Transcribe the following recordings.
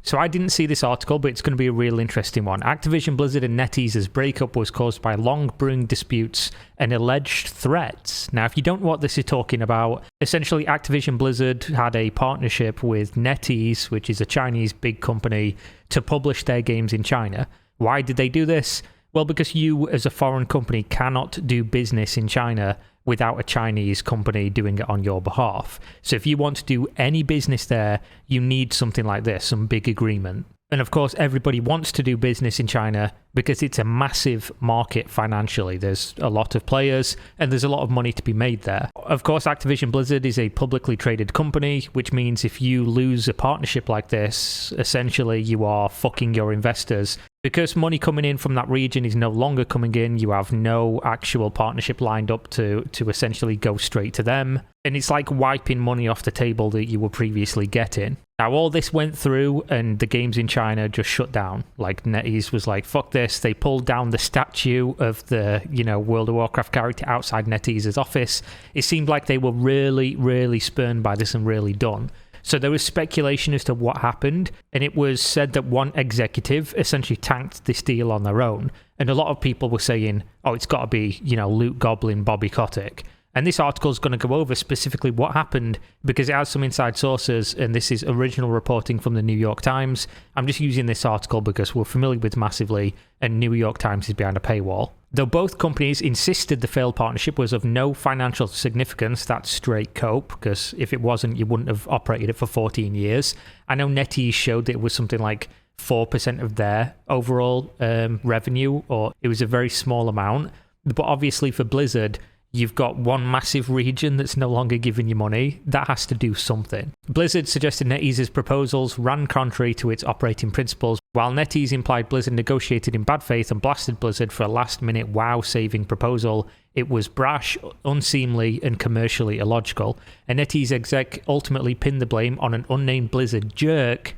So I didn't see this article, but it's going to be a real interesting one. Activision Blizzard and NetEase's breakup was caused by long brewing disputes and alleged threats. Now, if you don't know what this is talking about, essentially Activision Blizzard had a partnership with NetEase, which is a Chinese big company, to publish their games in China. Why did they do this? Well, because you as a foreign company cannot do business in China without a Chinese company doing it on your behalf. So if you want to do any business there, you need something like this, some big agreement. And of course, everybody wants to do business in China because it's a massive market financially. There's a lot of players and there's a lot of money to be made there. Of course, Activision Blizzard is a publicly traded company, which means if you lose a partnership like this, essentially you are fucking your investors. Because money coming in from that region is no longer coming in, you have no actual partnership lined up to essentially go straight to them. And it's like wiping money off the table that you were previously getting. Now, all this went through and the games in China just shut down. Like, NetEase was like, fuck this. They pulled down the statue of the, World of Warcraft character outside NetEase's office. It seemed like they were really, really spurned by this and really done. So there was speculation as to what happened, and it was said that one executive essentially tanked this deal on their own. And a lot of people were saying, oh, it's got to be, Loot Goblin, Bobby Kotick. And this article is going to go over specifically what happened because it has some inside sources, and this is original reporting from the New York Times. I'm just using this article because we're familiar with Massively, and New York Times is behind a paywall. Though both companies insisted the failed partnership was of no financial significance, that's straight cope, because if it wasn't, you wouldn't have operated it for 14 years. I know NetEase showed that it was something like 4% of their overall revenue, or it was a very small amount. But obviously for Blizzard, you've got one massive region that's no longer giving you money. That has to do something. Blizzard suggested NetEase's proposals ran contrary to its operating principles, while NetEase implied Blizzard negotiated in bad faith and blasted Blizzard for a last-minute WoW-saving proposal. It was brash, unseemly, and commercially illogical. A NetEase exec ultimately pinned the blame on an unnamed Blizzard jerk,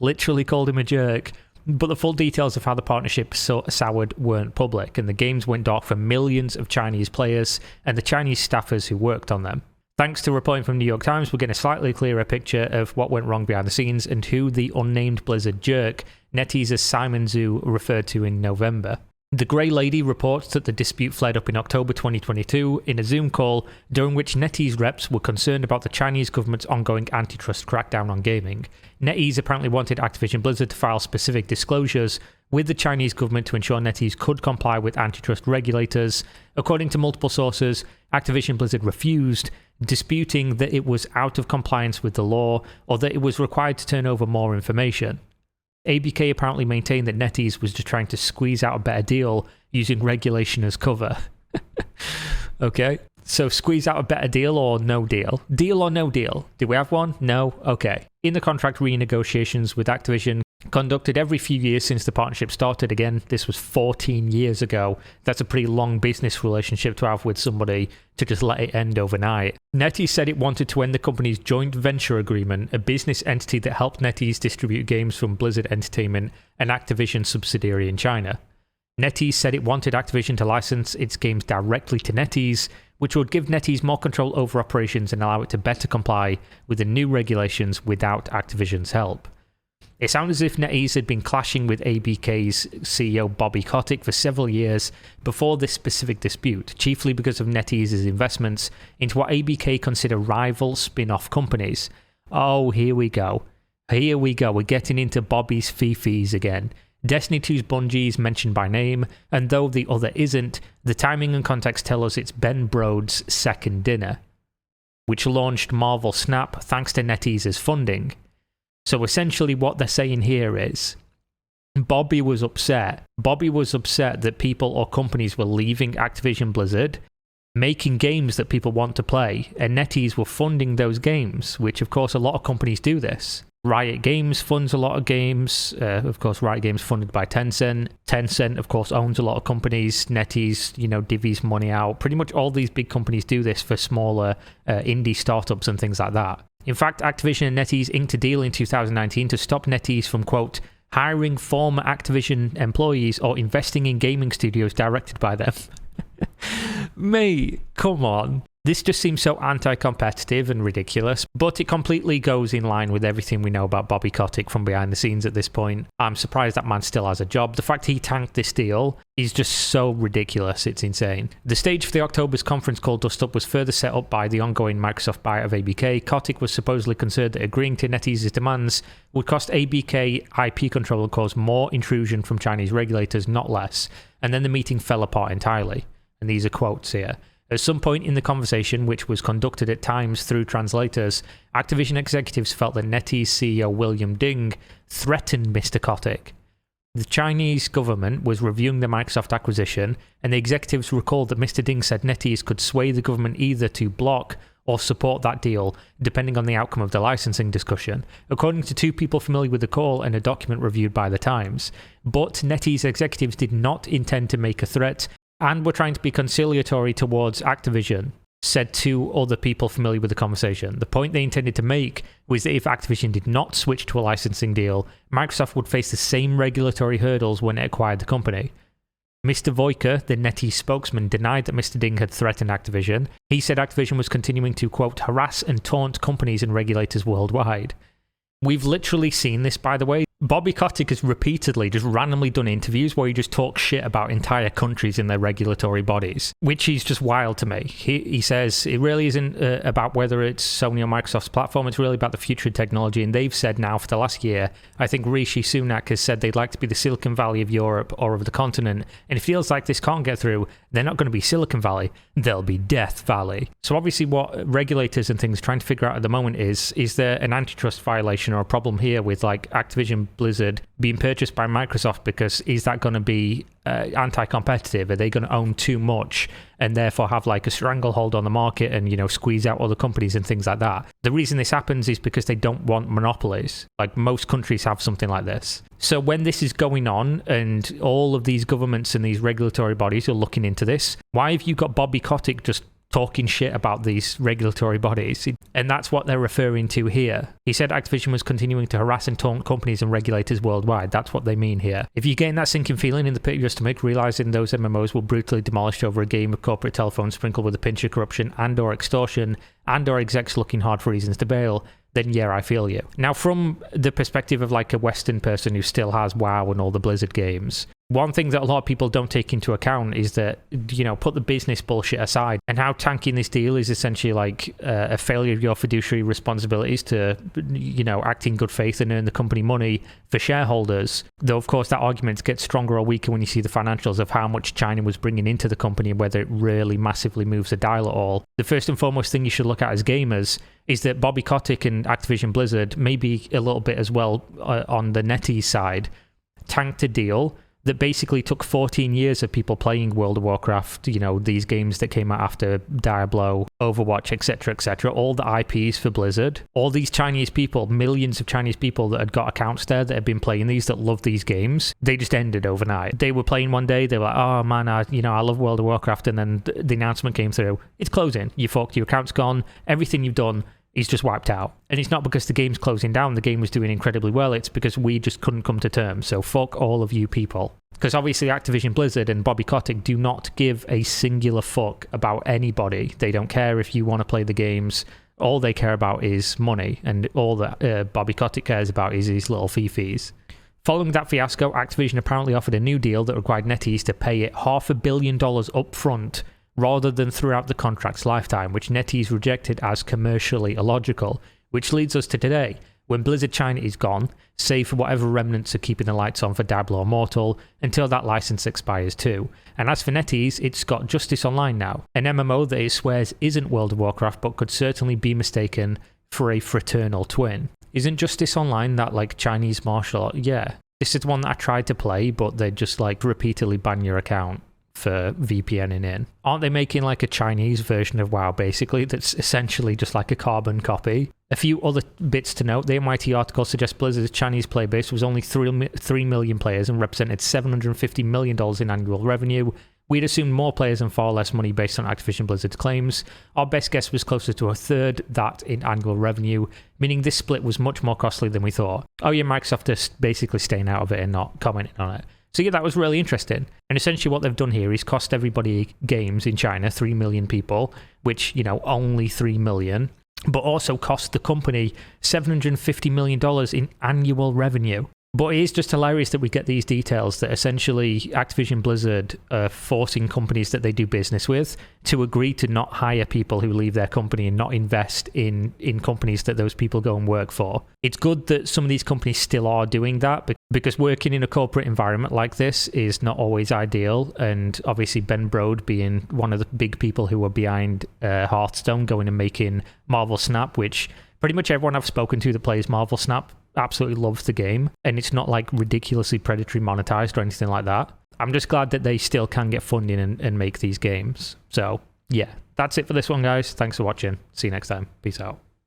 literally called him a jerk, but the full details of how the partnership soured weren't public, and the games went dark for millions of Chinese players and the Chinese staffers who worked on them. Thanks to reporting from New York Times, we're getting a slightly clearer picture of what went wrong behind the scenes and who the unnamed Blizzard jerk, NetEase's Simon Zhu, referred to in November. The Grey Lady reports that the dispute flared up in October 2022 in a Zoom call during which NetEase reps were concerned about the Chinese government's ongoing antitrust crackdown on gaming. NetEase apparently wanted Activision Blizzard to file specific disclosures with the Chinese government to ensure NetEase could comply with antitrust regulators. According to multiple sources, Activision Blizzard refused, disputing that it was out of compliance with the law or that it was required to turn over more information. ABK apparently maintained that NetEase was just trying to squeeze out a better deal using regulation as cover. Okay, so squeeze out a better deal or no deal? Deal or no deal? Do we have one? No? Okay. In the contract renegotiations with Activision, conducted every few years since the partnership started. Again, this was 14 years ago. That's a pretty long business relationship to have with somebody to just let it end overnight. NetEase said it wanted to end the company's joint venture agreement, a business entity that helped NetEase distribute games from Blizzard Entertainment, an Activision subsidiary in China. NetEase said it wanted Activision to license its games directly to NetEase, which would give NetEase more control over operations and allow it to better comply with the new regulations without Activision's help. It sounded as if NetEase had been clashing with ABK's CEO Bobby Kotick for several years before this specific dispute, chiefly because of NetEase's investments into what ABK consider rival spin-off companies. Oh, here we go. Here we go. We're getting into Bobby's fifis again. Destiny 2's Bungie is mentioned by name, and though the other isn't, the timing and context tell us it's Ben Brode's second dinner, which launched Marvel Snap thanks to NetEase's funding. So essentially what they're saying here is Bobby was upset. Bobby was upset that people or companies were leaving Activision Blizzard, making games that people want to play, and NetEase were funding those games, which of course a lot of companies do this. Riot Games funds a lot of games. Of course, Riot Games funded by Tencent. Tencent, of course, owns a lot of companies. NetEase, divvies money out. Pretty much all these big companies do this for smaller indie startups and things like that. In fact, Activision and NetEase inked a deal in 2019 to stop NetEase from, quote, hiring former Activision employees or investing in gaming studios directed by them. Mate, come on. This just seems so anti-competitive and ridiculous, but it completely goes in line with everything we know about Bobby Kotick from behind the scenes at this point. I'm surprised that man still has a job. The fact he tanked this deal is just so ridiculous, it's insane. The stage for the October's conference call dust-up was further set up by the ongoing Microsoft buyout of ABK. Kotick was supposedly concerned that agreeing to NetEase's demands would cost ABK IP control and cause more intrusion from Chinese regulators, not less. And then the meeting fell apart entirely. And these are quotes here. At some point in the conversation, which was conducted at times through translators, Activision executives felt that NetEase CEO William Ding threatened Mr. Kotick. The Chinese government was reviewing the Microsoft acquisition, and the executives recalled that Mr. Ding said NetEase could sway the government either to block or support that deal, depending on the outcome of the licensing discussion, according to two people familiar with the call and a document reviewed by The Times. But NetEase executives did not intend to make a threat, and were trying to be conciliatory towards Activision, said two other people familiar with the conversation. The point they intended to make was that if Activision did not switch to a licensing deal, Microsoft would face the same regulatory hurdles when it acquired the company. Mr. Voiker, the NetEase spokesman, denied that Mr. Ding had threatened Activision. He said Activision was continuing to, quote, harass and taunt companies and regulators worldwide. We've literally seen this, by the way. Bobby Kotick has repeatedly just randomly done interviews where he just talks shit about entire countries and their regulatory bodies, which is just wild to me. He says it really isn't about whether it's Sony or Microsoft's platform, it's really about the future of technology. And they've said now for the last year, I think Rishi Sunak has said they'd like to be the Silicon Valley of Europe or of the continent. And it feels like this can't get through. They're not going to be Silicon Valley, they'll be Death Valley. So obviously what regulators and things are trying to figure out at the moment is there an antitrust violation or a problem here with like Activision Blizzard being purchased by Microsoft, because is that going to be anti-competitive? Are they going to own too much and therefore have like a stranglehold on the market and, you know, squeeze out other companies and things like that? The reason this happens is because they don't want monopolies. Like most countries have something like this. So when this is going on and all of these governments and these regulatory bodies are looking into this, why have you got Bobby Kotick just talking shit about these regulatory bodies? And that's what they're referring to here. He said Activision was continuing to harass and taunt companies and regulators worldwide. That's what they mean here. If you're getting that sinking feeling in the pit of your stomach, realizing those MMOs were brutally demolished over a game of corporate telephone sprinkled with a pinch of corruption and or extortion and or execs looking hard for reasons to bail, then yeah, I feel you. Now, from the perspective of like a Western person who still has WoW and all the Blizzard games, one thing that a lot of people don't take into account is that, you know, put the business bullshit aside, and how tanking this deal is essentially like a failure of your fiduciary responsibilities to, you know, act in good faith and earn the company money for shareholders. Though, of course, that argument gets stronger or weaker when you see the financials of how much China was bringing into the company and whether it really massively moves the dial at all. The first and foremost thing you should look at as gamers is that Bobby Kotick and Activision Blizzard, maybe a little bit as well on the NetEase side, tanked a deal that basically took 14 years of people playing World of Warcraft, you know, these games that came out after Diablo, Overwatch, etc., all the IPs for Blizzard, all these Chinese people, millions of Chinese people that had got accounts there that had been playing these, that love these games, they just ended overnight. They were playing one day, they were like, oh man, I love World of Warcraft, and then the announcement came through, it's closing, you fucked, your account's gone, everything you've done is just wiped out. And it's not because the game's closing down, the game was doing incredibly well, it's because we just couldn't come to terms. So fuck all of you people. Because obviously Activision Blizzard and Bobby Kotick do not give a singular fuck about anybody. They don't care if you want to play the games. All they care about is money, and all that Bobby Kotick cares about is his little fee-fees. Following that fiasco, Activision apparently offered a new deal that required NetEase to pay it $500 million up front rather than throughout the contract's lifetime, which NetEase rejected as commercially illogical, which leads us to today, when Blizzard China is gone, save for whatever remnants are keeping the lights on for Diablo Immortal, until that license expires too. And as for NetEase, it's got Justice Online now, an MMO that it swears isn't World of Warcraft but could certainly be mistaken for a fraternal twin. Isn't Justice Online that like Chinese martial art? Yeah. This is the one that I tried to play, but they just like repeatedly ban your account for VPNing in. Aren't they making like a Chinese version of WoW basically that's essentially just like a carbon copy? A few other bits to note. The NYT article suggests Blizzard's Chinese player base was only 3 million players and represented $750 million in annual revenue. We'd assumed more players and far less money based on Activision Blizzard's claims. Our best guess was closer to a third that in annual revenue, meaning this split was much more costly than we thought. Oh yeah, Microsoft is basically staying out of it and not commenting on it. So yeah, that was really interesting. And essentially what they've done here is cost everybody games in China, 3 million people, which, only 3 million, but also cost the company $750 million in annual revenue. But it is just hilarious that we get these details that essentially Activision Blizzard are forcing companies that they do business with to agree to not hire people who leave their company and not invest in companies that those people go and work for. It's good that some of these companies still are doing that, because working in a corporate environment like this is not always ideal. And obviously Ben Brode being one of the big people who were behind Hearthstone, going and making Marvel Snap, which pretty much everyone I've spoken to that plays Marvel Snap absolutely loves the game, and it's not like ridiculously predatory monetized or anything like that. I'm just glad that they still can get funding and make these games. So yeah, that's it for this one, guys. Thanks for watching. See you next time. Peace out.